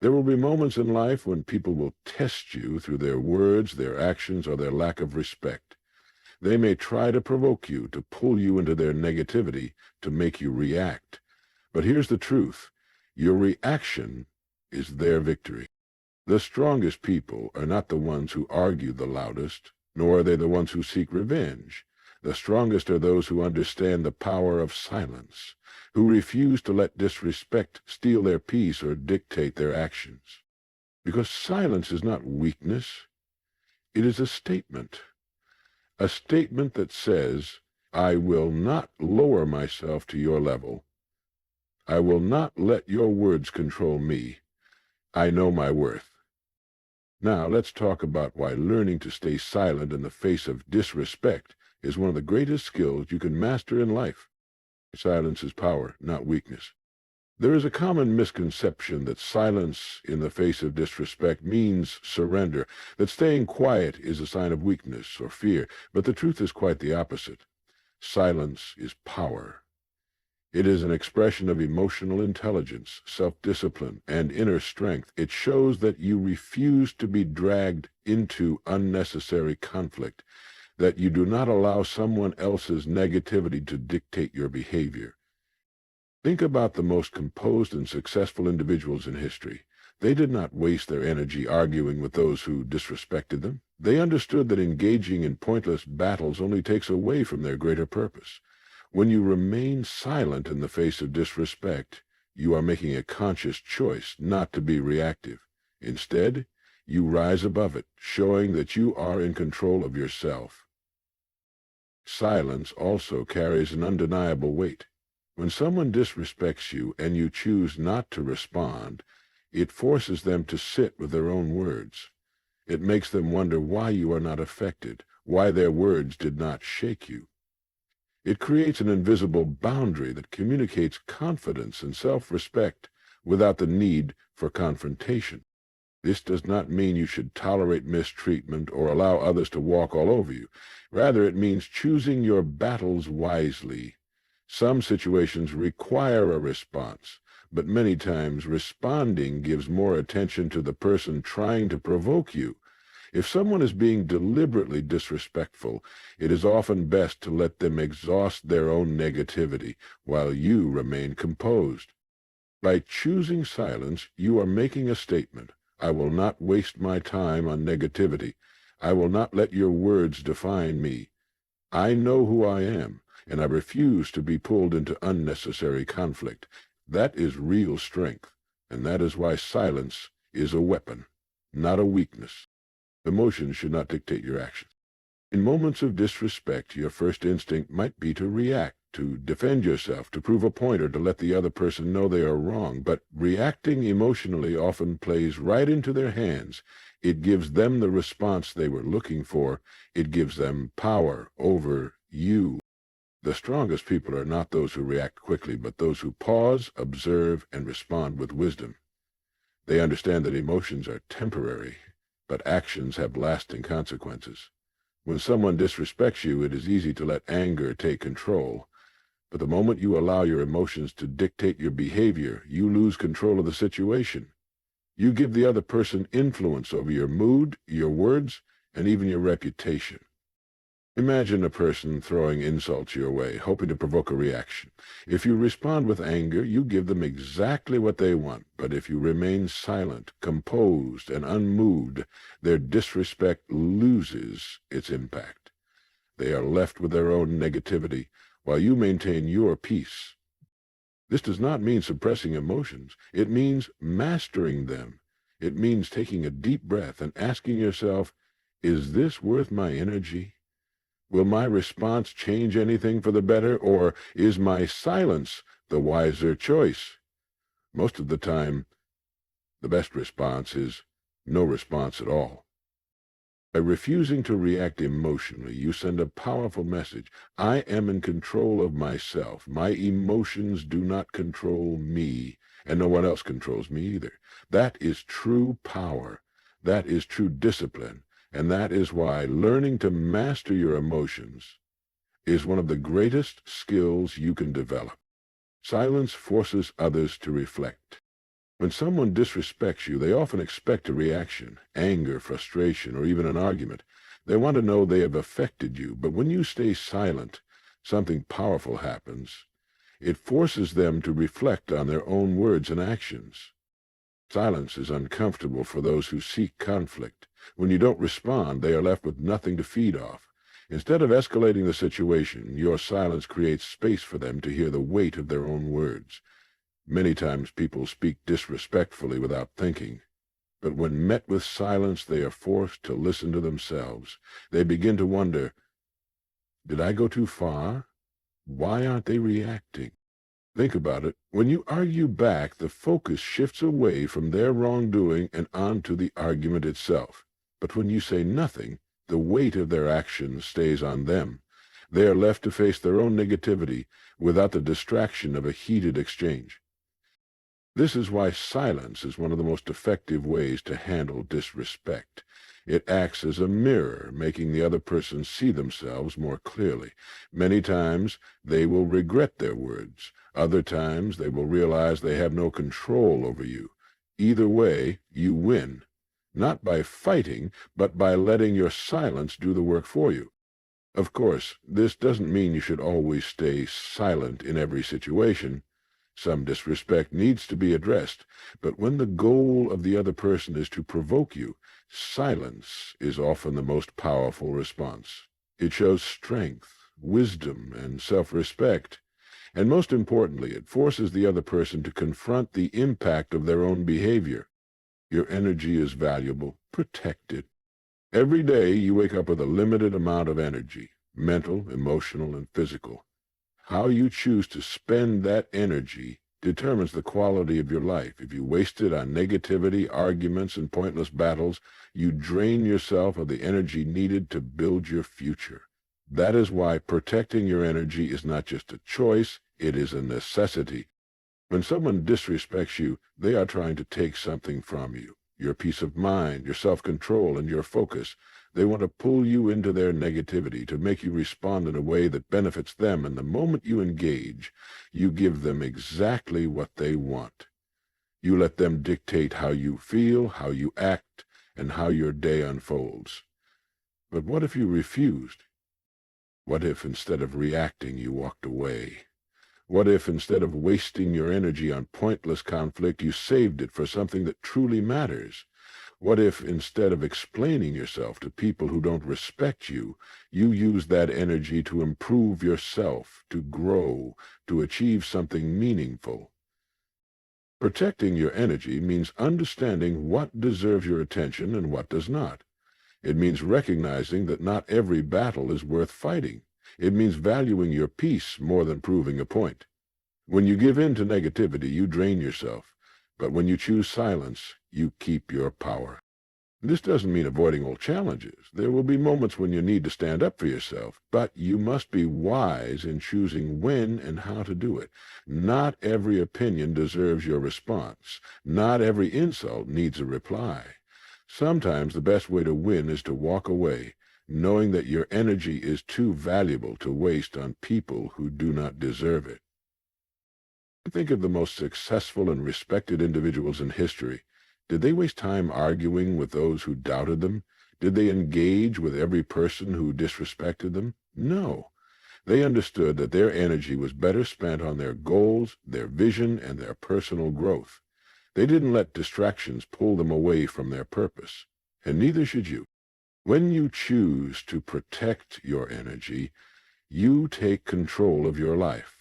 There will be moments in life when people will test you through their words, their actions, or their lack of respect. They may try to provoke you, to pull you into their negativity, to make you react. But here's the truth. Your reaction is their victory. The strongest people are not the ones who argue the loudest, nor are they the ones who seek revenge. The strongest are those who understand the power of silence, who refuse to let disrespect steal their peace or dictate their actions. Because silence is not weakness, it is a statement that says, I will not lower myself to your level. I will not let your words control me. I know my worth. Now, let's talk about why learning to stay silent in the face of disrespect is one of the greatest skills you can master in life. Silence is power, not weakness. There is a common misconception that silence in the face of disrespect means surrender, that staying quiet is a sign of weakness or fear, but the truth is quite the opposite. Silence is power. It is an expression of emotional intelligence, self-discipline, and inner strength. It shows that you refuse to be dragged into unnecessary conflict, that you do not allow someone else's negativity to dictate your behavior. Think about the most composed and successful individuals in history. They did not waste their energy arguing with those who disrespected them. They understood that engaging in pointless battles only takes away from their greater purpose. When you remain silent in the face of disrespect, you are making a conscious choice not to be reactive. Instead, you rise above it, showing that you are in control of yourself. Silence also carries an undeniable weight. When someone disrespects you and you choose not to respond, it forces them to sit with their own words. It makes them wonder why you are not affected, why their words did not shake you. It creates an invisible boundary that communicates confidence and self-respect without the need for confrontation. This does not mean you should tolerate mistreatment or allow others to walk all over you. Rather, it means choosing your battles wisely. Some situations require a response, but many times responding gives more attention to the person trying to provoke you. If someone is being deliberately disrespectful, it is often best to let them exhaust their own negativity while you remain composed. By choosing silence, you are making a statement. I will not waste my time on negativity. I will not let your words define me. I know who I am, and I refuse to be pulled into unnecessary conflict. That is real strength, and that is why silence is a weapon, not a weakness. Emotions should not dictate your actions. In moments of disrespect, your first instinct might be to react, to defend yourself, to prove a point, or to let the other person know they are wrong. But reacting emotionally often plays right into their hands. It gives them the response they were looking for. It gives them power over you. The strongest people are not those who react quickly, but those who pause, observe, and respond with wisdom. They understand that emotions are temporary, but actions have lasting consequences. When someone disrespects you, it is easy to let anger take control. But the moment you allow your emotions to dictate your behavior, you lose control of the situation. You give the other person influence over your mood, your words, and even your reputation. Imagine a person throwing insults your way, hoping to provoke a reaction. If you respond with anger, you give them exactly what they want. But if you remain silent, composed, and unmoved, their disrespect loses its impact. They are left with their own negativity, while you maintain your peace. This does not mean suppressing emotions. It means mastering them. It means taking a deep breath and asking yourself, is this worth my energy? Will my response change anything for the better, or is my silence the wiser choice? Most of the time, the best response is no response at all. By refusing to react emotionally, you send a powerful message. I am in control of myself. My emotions do not control me, and no one else controls me either. That is true power. That is true discipline. And that is why learning to master your emotions is one of the greatest skills you can develop. Silence forces others to reflect. When someone disrespects you, they often expect a reaction, anger, frustration, or even an argument. They want to know they have affected you, but when you stay silent, something powerful happens. It forces them to reflect on their own words and actions. Silence is uncomfortable for those who seek conflict. When you don't respond, they are left with nothing to feed off. Instead of escalating the situation, your silence creates space for them to hear the weight of their own words. Many times people speak disrespectfully without thinking, but when met with silence, they are forced to listen to themselves. They begin to wonder, did I go too far? Why aren't they reacting? Think about it. When you argue back, the focus shifts away from their wrongdoing and onto the argument itself. But when you say nothing, the weight of their actions stays on them. They are left to face their own negativity without the distraction of a heated exchange. This is why silence is one of the most effective ways to handle disrespect. It acts as a mirror, making the other person see themselves more clearly. Many times they will regret their words. Other times they will realize they have no control over you. Either way, you win, not by fighting, but by letting your silence do the work for you. Of course, this doesn't mean you should always stay silent in every situation. Some disrespect needs to be addressed, but when the goal of the other person is to provoke you, silence is often the most powerful response. It shows strength, wisdom, and self-respect, and most importantly, it forces the other person to confront the impact of their own behavior. Your energy is valuable. Protect it. Every day you wake up with a limited amount of energy, mental, emotional, and physical. How you choose to spend that energy determines the quality of your life. If you waste it on negativity, arguments, and pointless battles, you drain yourself of the energy needed to build your future. That is why protecting your energy is not just a choice, it is a necessity. When someone disrespects you, they are trying to take something from you. Your peace of mind, your self-control, and your focus. They want to pull you into their negativity to make you respond in a way that benefits them, and the moment you engage, you give them exactly what they want. You let them dictate how you feel, how you act, and how your day unfolds. But what if you refused? What if instead of reacting, you walked away? What if instead of wasting your energy on pointless conflict, you saved it for something that truly matters? What if instead of explaining yourself to people who don't respect you, you use that energy to improve yourself, to grow, to achieve something meaningful? Protecting your energy means understanding what deserves your attention and what does not. It means recognizing that not every battle is worth fighting. It means valuing your peace more than proving a point. When you give in to negativity, you drain yourself. But when you choose silence, you keep your power. This doesn't mean avoiding all challenges. There will be moments when you need to stand up for yourself, but you must be wise in choosing when and how to do it. Not every opinion deserves your response. Not every insult needs a reply. Sometimes the best way to win is to walk away, knowing that your energy is too valuable to waste on people who do not deserve it. Think of the most successful and respected individuals in history. Did they waste time arguing with those who doubted them? Did they engage with every person who disrespected them? No. They understood that their energy was better spent on their goals, their vision, and their personal growth. They didn't let distractions pull them away from their purpose, and neither should you. When you choose to protect your energy, you take control of your life.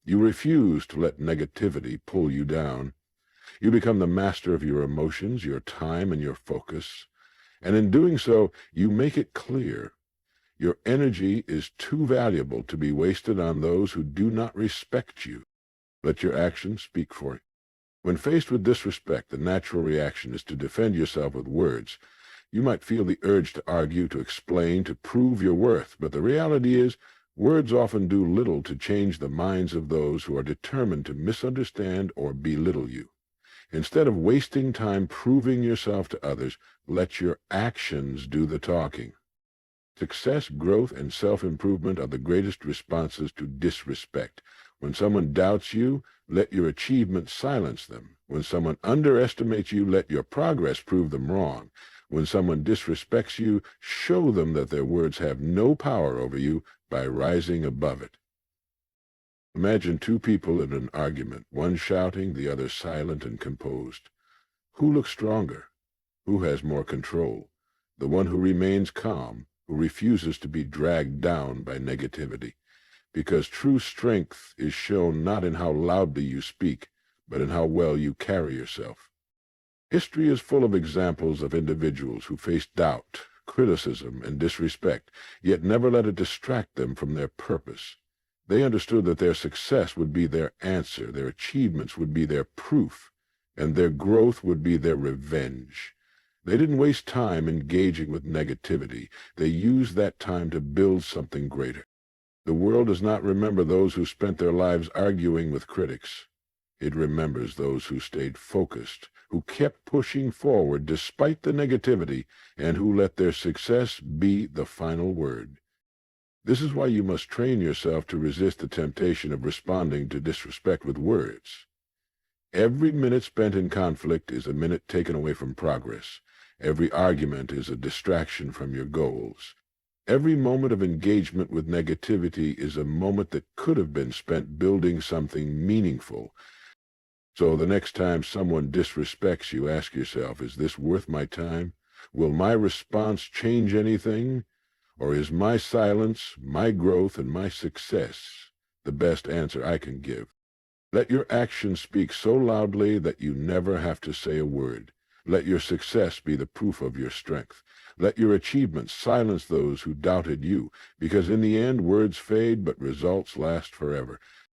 You refuse to let negativity pull you down. You become the master of your emotions, your time, and your focus. And in doing so, you make it clear your energy is too valuable to be wasted on those who do not respect you. Let your actions speak for you. When faced with disrespect, the natural reaction is to defend yourself with words. You might feel the urge to argue, to explain, to prove your worth, but the reality is, words often do little to change the minds of those who are determined to misunderstand or belittle you. Instead of wasting time proving yourself to others, let your actions do the talking. Success, growth, and self-improvement are the greatest responses to disrespect. When someone doubts you, let your achievements silence them. When someone underestimates you, let your progress prove them wrong. When someone disrespects you, show them that their words have no power over you by rising above it. Imagine two people in an argument, one shouting, the other silent and composed. Who looks stronger? Who has more control? The one who remains calm, who refuses to be dragged down by negativity. Because true strength is shown not in how loudly you speak, but in how well you carry yourself. History is full of examples of individuals who faced doubt, criticism, and disrespect, yet never let it distract them from their purpose. They understood that their success would be their answer, their achievements would be their proof, and their growth would be their revenge. They didn't waste time engaging with negativity. They used that time to build something greater. The world does not remember those who spent their lives arguing with critics. It remembers those who stayed focused, who kept pushing forward despite the negativity, and who let their success be the final word. This is why you must train yourself to resist the temptation of responding to disrespect with words. Every minute spent in conflict is a minute taken away from progress. Every argument is a distraction from your goals. Every moment of engagement with negativity is a moment that could have been spent building something meaningful. So the next time someone disrespects you, ask yourself, is this worth my time? Will my response change anything? Or is my silence, my growth, and my success the best answer I can give? Let your actions speak so loudly that you never have to say a word. Let your success be the proof of your strength. Let your achievements silence those who doubted you, because in the end, words fade, but results last forever.